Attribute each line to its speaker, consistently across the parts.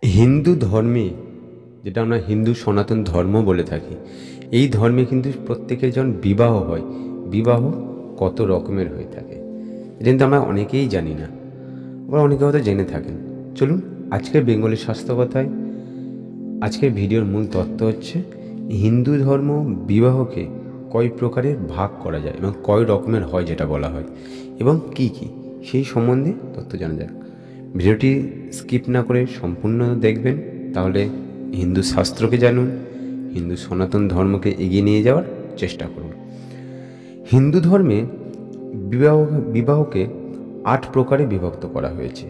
Speaker 1: হিন্দু ধর্মে, যেটা আমরা হিন্দু সনাতন ধর্ম বলে থাকি, এই ধর্মে কিন্তু প্রত্যেকের যখন বিবাহ হয়, বিবাহ কত রকমের হয়ে থাকে এটা কিন্তু আমরা অনেকেই জানি না, আবার অনেকে হয়তো জেনে থাকেন। চলুন আজকের বেঙ্গলি স্বাস্থ্য কথায় আজকের ভিডিওর মূল তত্ত্ব হচ্ছে হিন্দু ধর্ম বিবাহকে কয় প্রকারের ভাগ করা যায় এবং কয় রকমের হয় যেটা বলা হয়, এবং কি কি সেই সম্বন্ধে তথ্য জানা যাক। ভিডিওটি স্কিপ না করে সম্পূর্ণ দেখবেন, তাহলে হিন্দু শাস্ত্রকে জানুন, হিন্দু সনাতন ধর্মকে এগিয়ে নিয়ে যাওয়ার চেষ্টা করুন। হিন্দু ধর্মে বিবাহকে 8 প্রকারে বিভক্ত করা হয়েছে,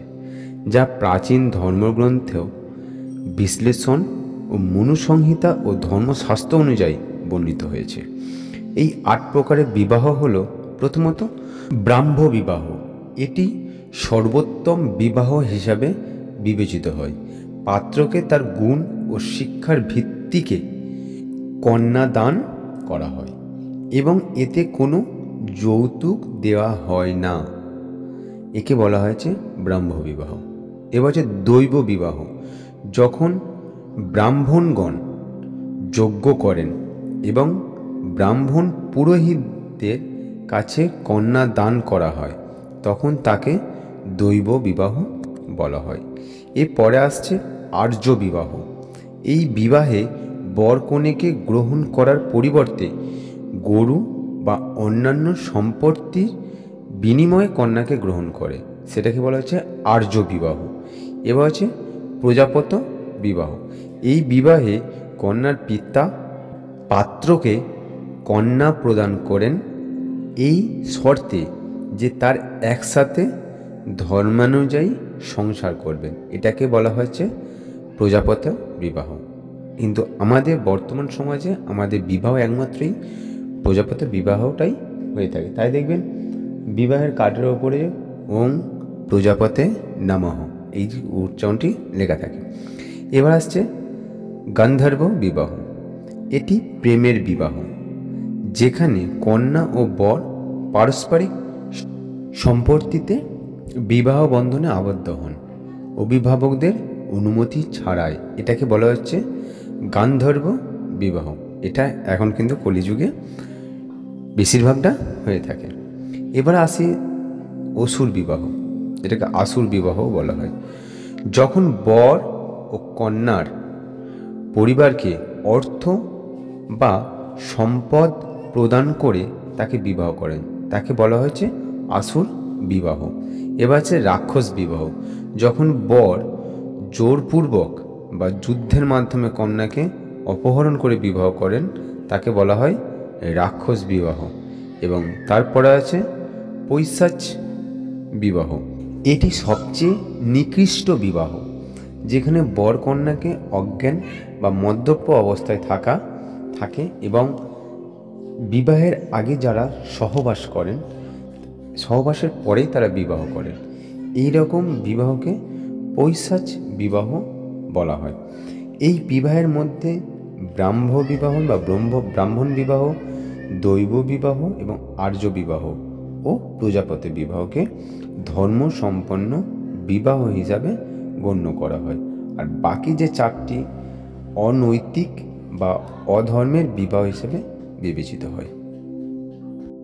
Speaker 1: যা প্রাচীন ধর্মগ্রন্থেও বিশ্লেষণ ও মনুসংহিতা ও ধর্মশাস্ত্র অনুযায়ী বর্ণিত হয়েছে। এই 8 প্রকারের বিবাহ হলো, প্রথমত ব্রাহ্ম বিবাহ। এটি সর্বোত্তম বিবাহ হিসাবে বিবেচিত হয়। পাত্রকে তার গুণ ও শিক্ষার ভিত্তিকে কন্যা দান করা হয় এবং এতে কোনো যৌতুক দেওয়া হয় না। একে বলা হয়েছে ব্রাহ্ম বিবাহ। এবার হচ্ছে দৈব বিবাহ। যখন ব্রাহ্মণগণ যজ্ঞ করেন এবং ব্রাহ্মণ পুরোহিতদের কাছে কন্যা দান করা হয়, তখন তাকে দৈব বিবাহ বলা হয়। এরপরে আসছে আর্য বিবাহ। এই বিবাহে বর কনেকে গ্রহণ করার পরিবর্তে গরু বা অন্যান্য সম্পত্তির বিনিময়ে কন্যাকে গ্রহণ করে, সেটাকে বলা হচ্ছে আর্য বিবাহ। এবার হচ্ছে প্রজাপত বিবাহ। এই বিবাহে কন্যার পিতা পাত্রকে কন্যা প্রদান করেন এই শর্তে যে তার একসাথে ধর্মানুযায়ী সংসার করবেন। এটাকে বলা হচ্ছে প্রজাপত বিবাহ। কিন্তু আমাদের বর্তমান সমাজে আমাদের বিবাহ একমাত্রই প্রজাপত বিবাহটাই হয়ে থাকে। তাই দেখবেন বিবাহের কার্ডের ওপরে ওং প্রজাপতে নমঃ এই উচ্চারণটি লেখা থাকে। এবার আসছে গান্ধর্ব বিবাহ। এটি প্রেমের বিবাহ, যেখানে কন্যা ও বর পারস্পরিক সম্পর্কিতে বিবাহ বন্ধনে আবদ্ধ হন অভিভাবকদের অনুমতি ছাড়াই। এটাকে বলা হচ্ছে গান্ধর্ব বিবাহ। এটা এখন কিন্তু কলিযুগে বেশিরভাগটা হয়ে থাকে। এবার আসি অসুর বিবাহ, এটাকে আসুর বিবাহ বলা হয়। যখন বর ও কন্যার পরিবারকে অর্থ বা সম্পদ প্রদান করে তাকে বিবাহ করেন, তাকে বলা হয়েছে আসুর বিবাহ। এবার আছে রাক্ষস বিবাহ। যখন বর জোরপূর্বক বা যুদ্ধের মাধ্যমে কন্যাকে অপহরণ করে বিবাহ করেন, তাকে বলা হয় রাক্ষস বিবাহ। এবং তারপরে আছে পৈশাচ বিবাহ। এটি সবচেয়ে নিকৃষ্ট বিবাহ, যেখানে বর কন্যাকে অজ্ঞান বা মদ্যপ অবস্থায় থাকে এবং বিবাহের আগে যারা সহবাস করেন, সহবাসের পরেই তারা বিবাহ করেন। এই রকম বিবাহকে পৈশাচ বিবাহ বলা হয়। এই বিবাহের মধ্যে ব্রাহ্ম বিবাহ বা ব্রাহ্মণ বিবাহ, দৈব বিবাহ এবং আর্য বিবাহ ও প্রজাপতি বিবাহকে ধর্মসম্পন্ন বিবাহ হিসাবে গণ্য করা হয়। আর বাকি যে 4টি অনৈতিক বা অধর্মের বিবাহ হিসেবে বিবেচিত হয়।